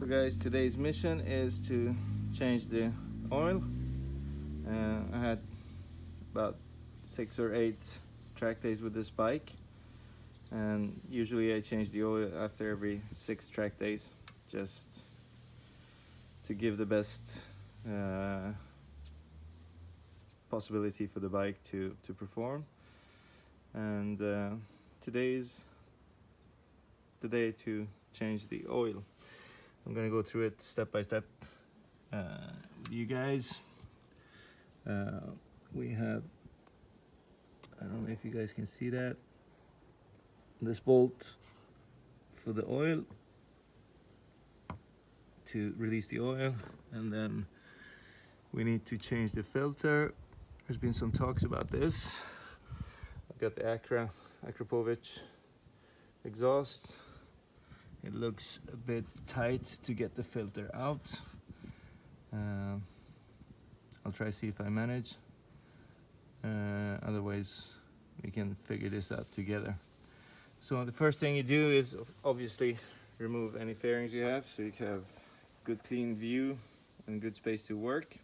So guys, today's mission is to change the oil. I had about 6 or 8 track days with this bike, and usually I change the oil after every 6 track days, just to give the best possibility for the bike to perform. And today's the day to change the oil. I'm gonna go through it step by step with you guys. We have, I don't know if you guys can see that, this bolt for the oil to release the oil, and then we need to change the filter. There's been some talks about this. I've got the Akrapovic exhaust. It looks a bit tight to get the filter out. I'll try to see if I manage. Otherwise, we can figure this out together. So the first thing you do is obviously remove any fairings you have, so you can have good clean view and good space to work.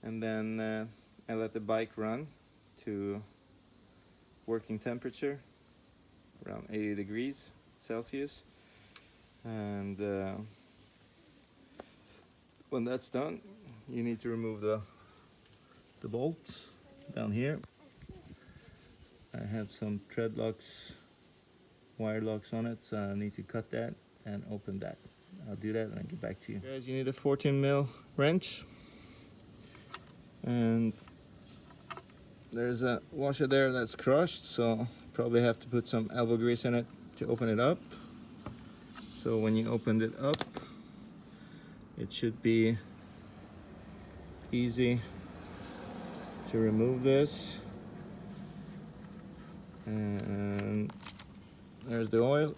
And then I let the bike run to working temperature, around 80 degrees Celsius. And when that's done, you need to remove the bolts down here. I have some thread locks, wire locks on it, so I need to cut that and open that. I'll do that and I'll get back to you. Guys, you need a 14mm wrench, and there's a washer there that's crushed, so probably have to put some elbow grease in it to open it up. So when you open it up, it should be easy to remove this. And there's the oil.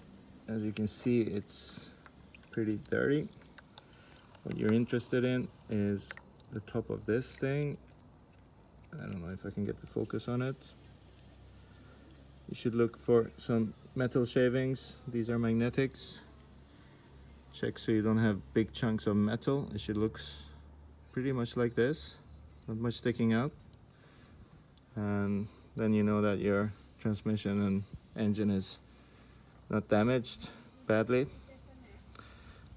As you can see, it's pretty dirty. What you're interested in is the top of this thing. I don't know if I can get the focus on it. You should look for some metal shavings. These are magnetics. Check so you don't have big chunks of metal. It should look pretty much like this, not much sticking out. And then you know that your transmission and engine is not damaged badly.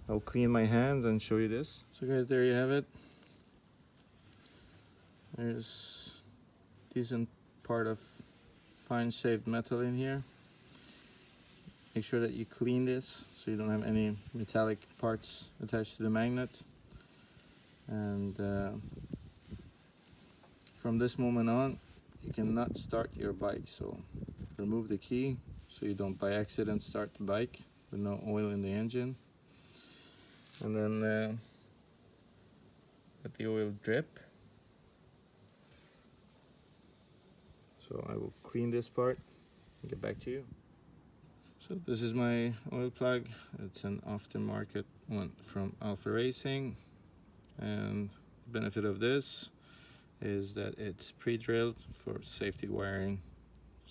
I'll clean my hands and show you this. So guys, there you have it. There's a decent part of fine shaved metal in here. Make sure that you clean this so you don't have any metallic parts attached to the magnet. And from this moment on, you cannot start your bike. So remove the key so you don't by accident start the bike with no oil in the engine. And then let the oil drip. So I will clean this part and get back to you. So this is my oil plug. It's an aftermarket one from Alpha Racing, and the benefit of this is that it's pre-drilled for safety wiring.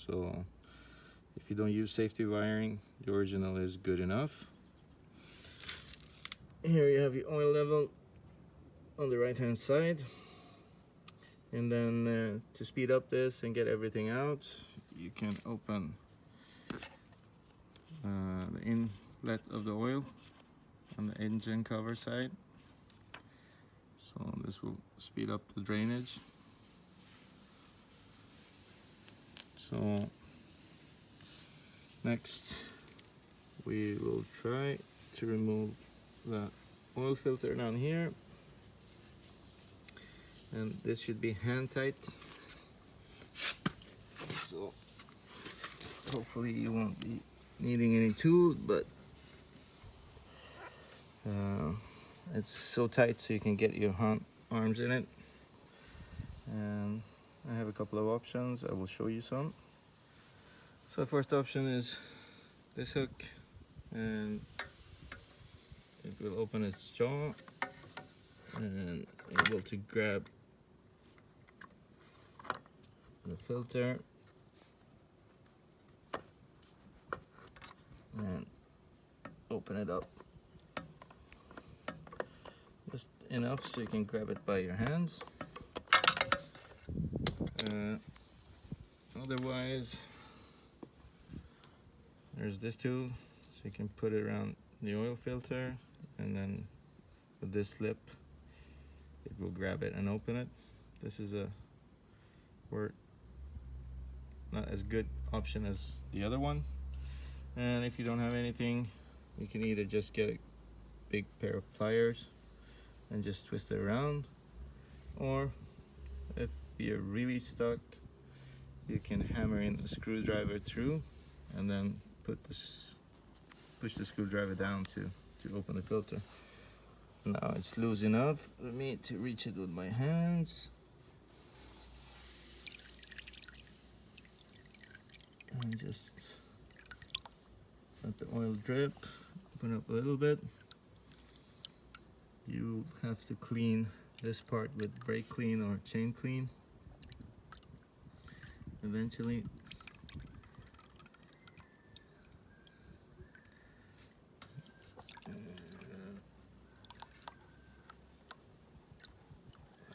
So if you don't use safety wiring, the original is good enough. Here you have your oil level on the right hand side, and then to speed up this and get everything out, you can open the inlet of the oil on the engine cover side. So this will speed up the drainage. So next we will try to remove the oil filter down here, and this should be hand tight, so hopefully you won't be needing any tools, but it's so tight so you can get your arms in it. And I have a couple of options. I will show you some. So the first option is this hook, and it will open its jaw and able to grab the filter and open it up. enough so you can grab it by your hands. Otherwise, there's this tool, so you can put it around the oil filter, and then with this slip it will grab it and open it. This is a not as good option as the other one, and if you don't have anything, you can either just get a big pair of pliers and just twist it around, or if you're really stuck, you can hammer in a screwdriver through and then push the screwdriver down to open the filter. Now it's loose enough for me to reach it with my hands. And just let the oil drip, open up a little bit. You have to clean this part with brake clean or chain clean eventually.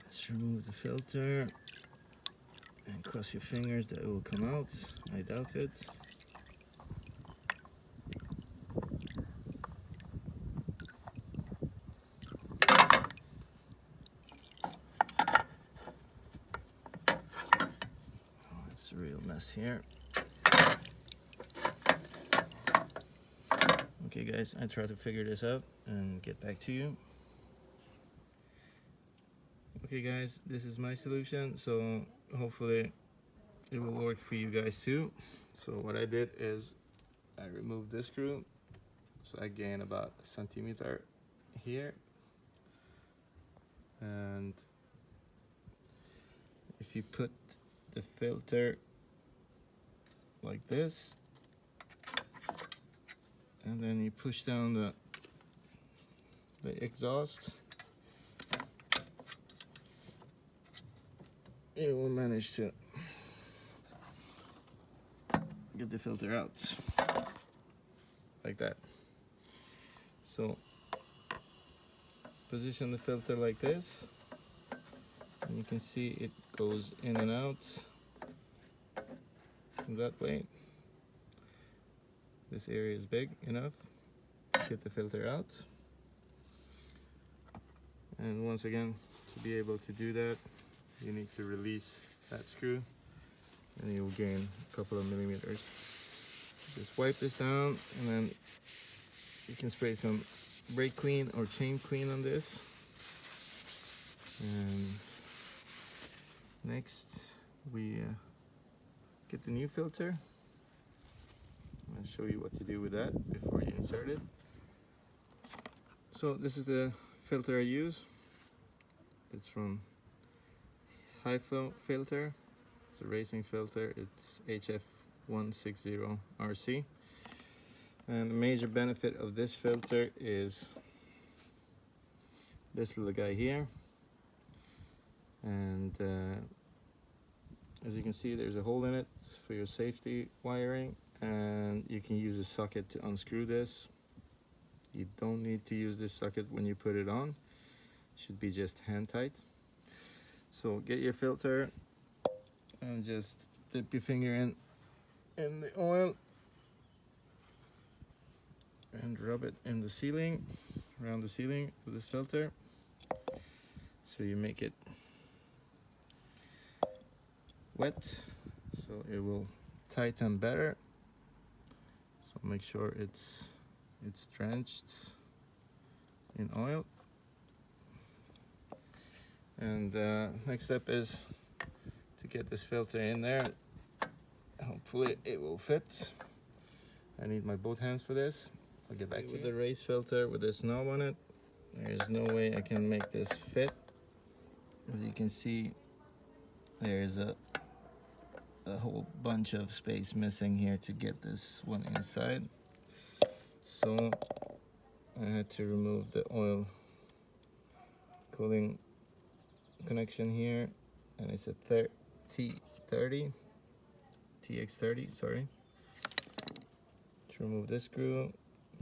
Let's remove the filter and cross your fingers that it will come out. I doubt it. Oh, it's a real mess here. Okay guys, I try to figure this out and get back to you. Okay guys, this is my solution, so hopefully it will work for you guys too. So what I did is I removed this screw, so I gain about a centimeter here, and if you put the filter like this and then you push down the exhaust, it will manage to get the filter out like that. So position the filter like this, and you can see it goes in and out that way. This area is big enough to get the filter out, and once again, to be able to do that, you need to release that screw and you'll gain a couple of millimeters. Just wipe this down, and then you can spray some brake clean or chain clean on this. And next we get the new filter. I'll show you what to do with that before you insert it. So this is the filter I use. It's from High Flow Filter. It's a racing filter. It's HF160RC. And the major benefit of this filter is this little guy here. And as you can see, there's a hole in it for your safety wiring, and you can use a socket to unscrew this. You don't need to use this socket when you put it on. It should be just hand tight. So get your filter and just dip your finger in the oil and rub it in the ceiling, around the ceiling with this filter, so you make it wet so it will tighten better. So make sure it's drenched in oil. And next step is to get this filter in there. Hopefully it will fit. I need my both hands for this. I'll get back to you. With the race filter with this knob on it, there's no way I can make this fit. As you can see, there's a whole bunch of space missing here to get this one inside. So I had to remove the oil cooling connection here, and it's a TX30, sorry. To remove this screw,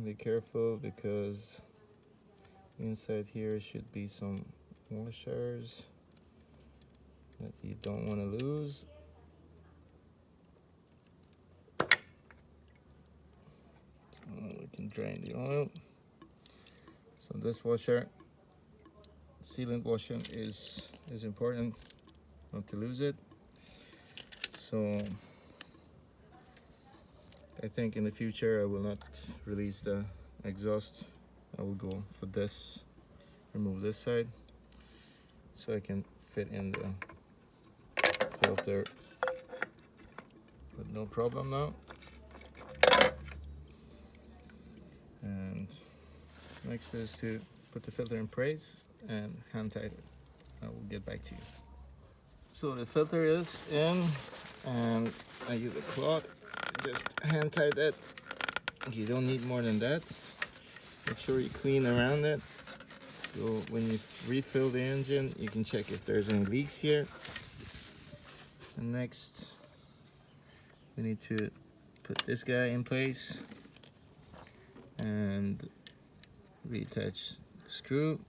be careful because Inside here should be some washers that you don't want to lose. We can drain the oil. So this washer, sealant washing is important, not to lose it. So I think in the future I will not release the exhaust. I will go for this, remove this side, so I can fit in the filter with no problem now. And next is to put the filter in place and hand tight it. I will get back to you. So the filter is in, and I use a cloth, just hand tight it. You don't need more than that. Make sure you clean around it. So when you refill the engine, you can check if there's any leaks here. And next, we need to put this guy in place and reattach the screw.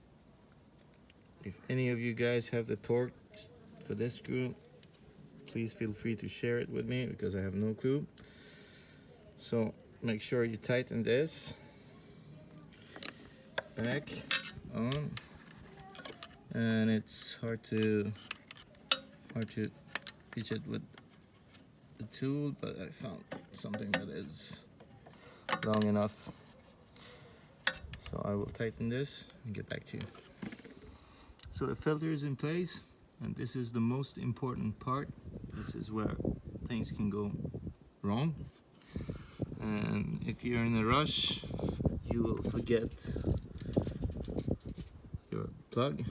If any of you guys have the torque for this screw, please feel free to share it with me because I have no clue. So make sure you tighten this back on, and it's hard to reach it with the tool, but I found something that is long enough. So I will tighten this and get back to you. So the filter is in place, and this is the most important part. This is where things can go wrong. And if you're in a rush, you will forget your plug.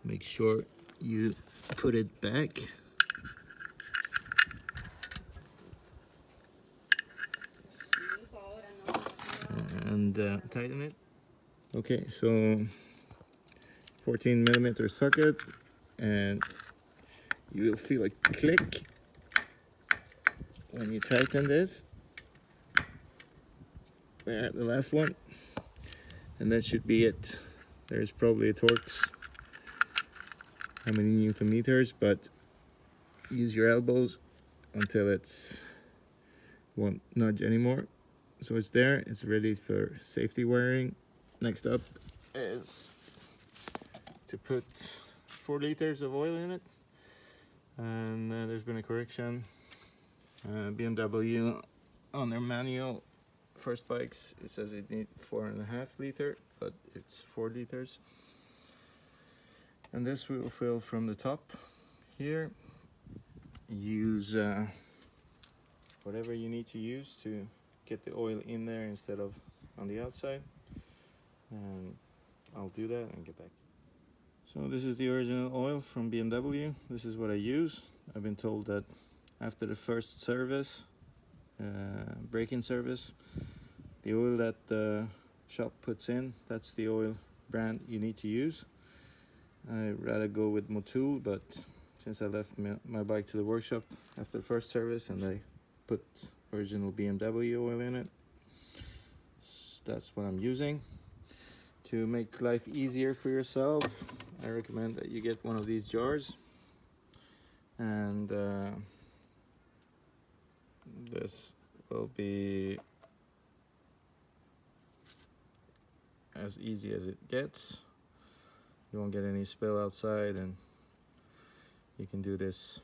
Make sure you put it back. And tighten it. Okay, so 14mm socket, and you will feel a click when you tighten this. There, the last one, and that should be it. There's probably a torque, how many Newton meters, but use your elbows until it's won't nudge anymore. So it's there, it's ready for safety wiring. Next up is to put 4 liters of oil in it, and there's been a correction. BMW on their manual first bikes, it says it needs 4.5 liters, but it's 4 liters. And this we will fill from the top here. Use whatever you need to use to get the oil in there instead of on the outside. And I'll do that and get back. So this is the original oil from BMW. This is what I use. I've been told that after the first service, break-in service, the oil that the shop puts in, that's the oil brand you need to use. I'd rather go with Motul, but since I left my bike to the workshop after the first service and they put original BMW oil in it, that's what I'm using. To make life easier for yourself, I recommend that you get one of these jars, and this will be as easy as it gets. You won't get any spill outside, and you can do this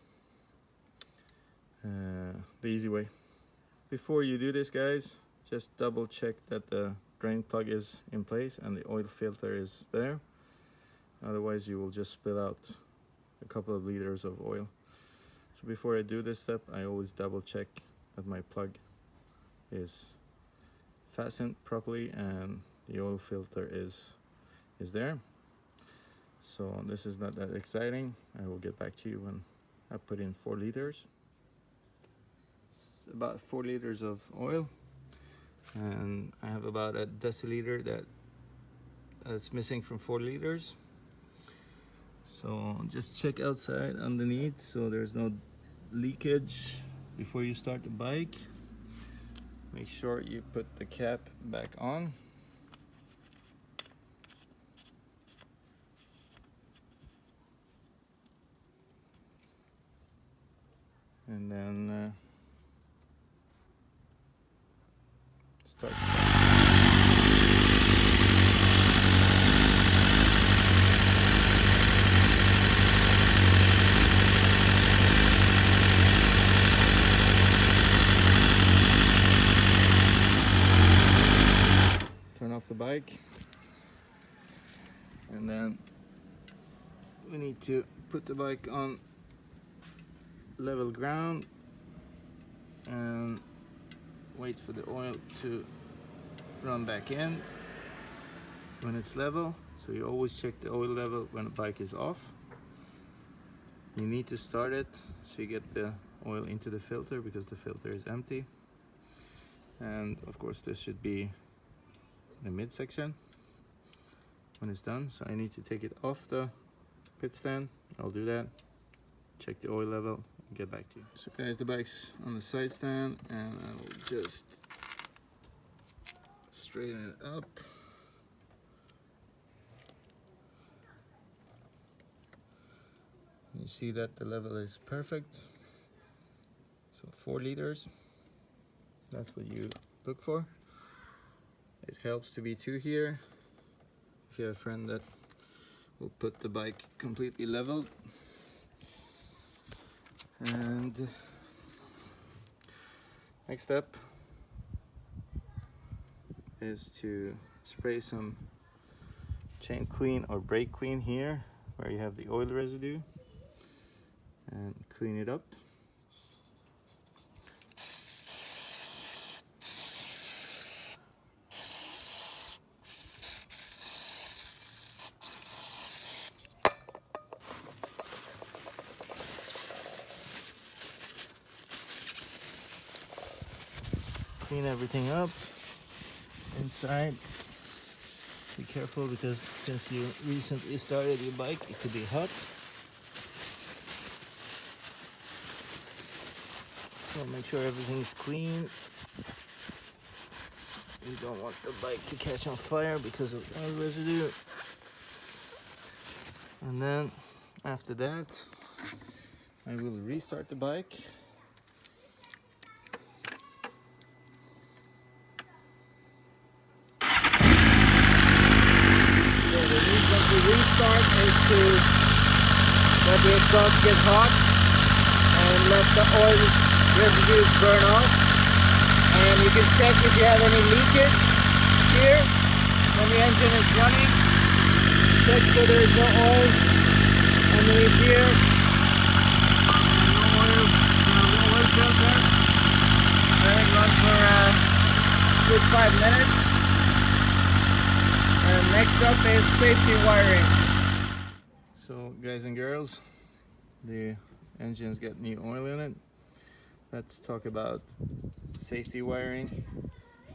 the easy way. Before you do this, guys, just double check that the drain plug is in place and the oil filter is there. Otherwise you will just spill out a couple of liters of oil. So before I do this step, I always double check that my plug is fastened properly and the oil filter is there. So this is not that exciting. I will get back to you when I put in 4 liters. It's about 4 liters of oil, and I have about a deciliter that's missing from 4 liters. So just check outside underneath so there's no leakage before you start the bike. Make sure you put the cap back on. and then start. Turn off the bike, and then we need to put the bike on level ground and wait for the oil to run back in when it's level. So you always check the oil level when the bike is off. You need to start it so you get the oil into the filter, because the filter is empty. And of course this should be the midsection when it's done. So I need to take it off the pit stand. I'll do that, check the oil level, and get back to you. So guys, the bike's on the side stand, and I will just straighten it up. You see that the level is perfect. So 4 liters, that's what you look for. It helps to be 2 here if you have a friend that will put the bike completely level. And next step is to spray some chain clean or brake clean here where you have the oil residue, and clean it up. Clean everything up inside. Be careful, because since you recently started your bike, it could be hot. So make sure everything's clean. You don't want the bike to catch on fire because of oil residue. And then after that, I will restart the bike. To restart is to let the exhaust get hot and let the oil residues burn off. And you can check if you have any leakage here when the engine is running. Check so there is no oil underneath here. No oil, no oil filter. Let it run for a good 5 minutes. And next up is safety wiring. So guys and girls, the engine's got new oil in it. Let's talk about safety wiring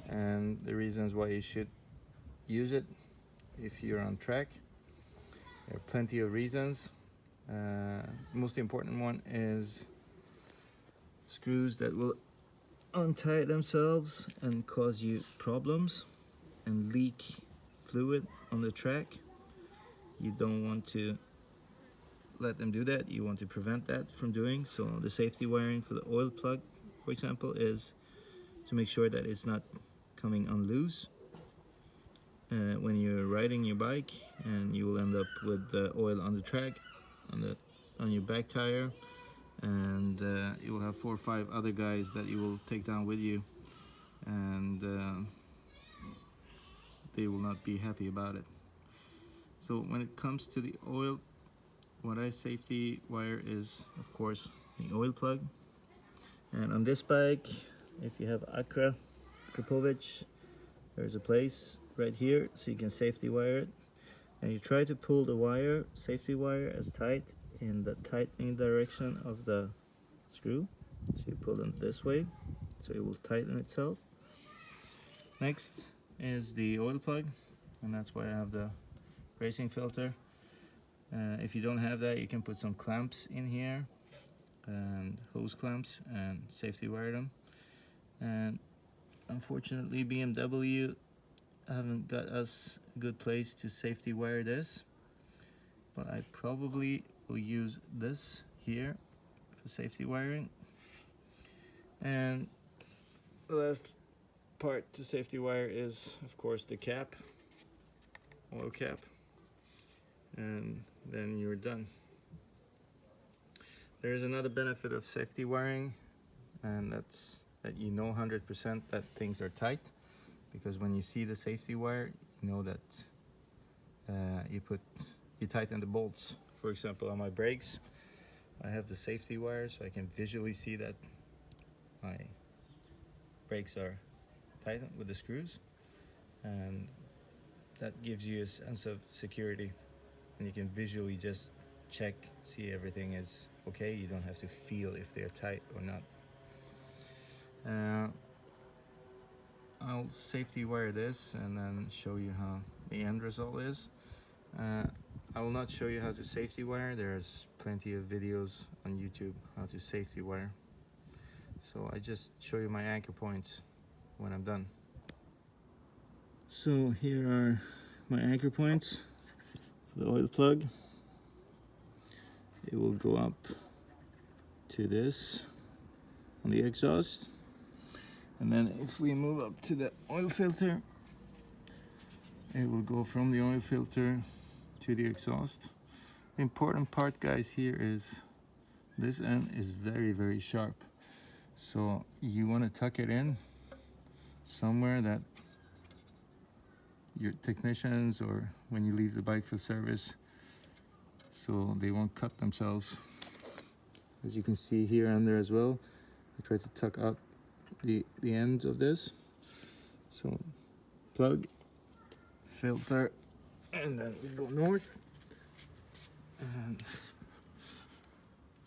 and the reasons why you should use it if you're on track. There are plenty of reasons. The most important one is screws that will untie themselves and cause you problems and leak fluid on the track. You don't want to let them do that. You want to prevent that from doing. So the safety wiring for the oil plug, for example, is to make sure that it's not coming unloose when you're riding your bike, and you will end up with oil on the track, on your back tire, and you will have 4 or 5 other guys that you will take down with you, and they will not be happy about it. So when it comes to the oil, what I safety wire is, of course, the oil plug. And on this bike, if you have Akrapovic, there's a place right here so you can safety wire it. And you try to pull the wire, safety wire, as tight in the tightening direction of the screw. So you pull them this way, so it will tighten itself. Next is the oil plug, and that's why I have the racing filter. If you don't have that, you can put some clamps in here, and hose clamps, and safety wire them. And unfortunately, BMW haven't got us a good place to safety wire this, but I probably will use this here for safety wiring. And the last part to safety wire is, of course, the cap, oil cap, and then you're done. There is another benefit of safety wiring, and that's that you know 100% that things are tight, because when you see the safety wire, you know that you tighten the bolts. For example, on my brakes, I have the safety wire, so I can visually see that my brakes are tightened with the screws, and that gives you a sense of security, and you can visually just check, see everything is okay. You don't have to feel if they're tight or not. I'll safety wire this and then show you how the end result is. I will not show you how to safety wire. There's plenty of videos on YouTube how to safety wire. So I just show you my anchor points when I'm done. So here are my anchor points for the oil plug. It will go up to this on the exhaust. And then if we move up to the oil filter, it will go from the oil filter to the exhaust. The important part, guys, here is this end is very, very sharp. So you want to tuck it in somewhere that your technicians, or when you leave the bike for service, so they won't cut themselves. As you can see here and there as well, I try to tuck up the ends of this. So plug, filter, and then we go north, and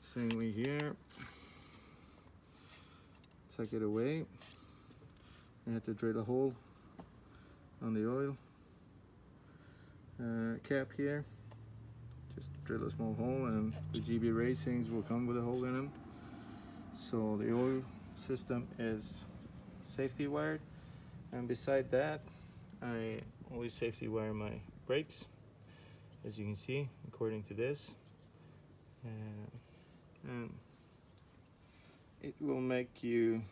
same way here, tuck it away. You have to drill a hole on the oil cap here. Just drill a small hole, and the GB racings will come with a hole in them. So the oil system is safety wired, and beside that, I always safety wire my brakes, as you can see, according to this, and it will make you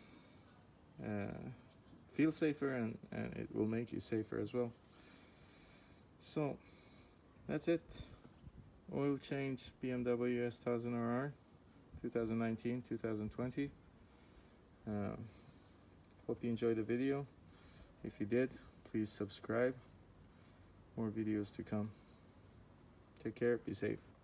feel safer, and it will make you safer as well. So that's it. Oil change BMW S1000RR 2019-2020. Hope you enjoyed the video. If you did, please subscribe. More videos to come. Take care, be safe.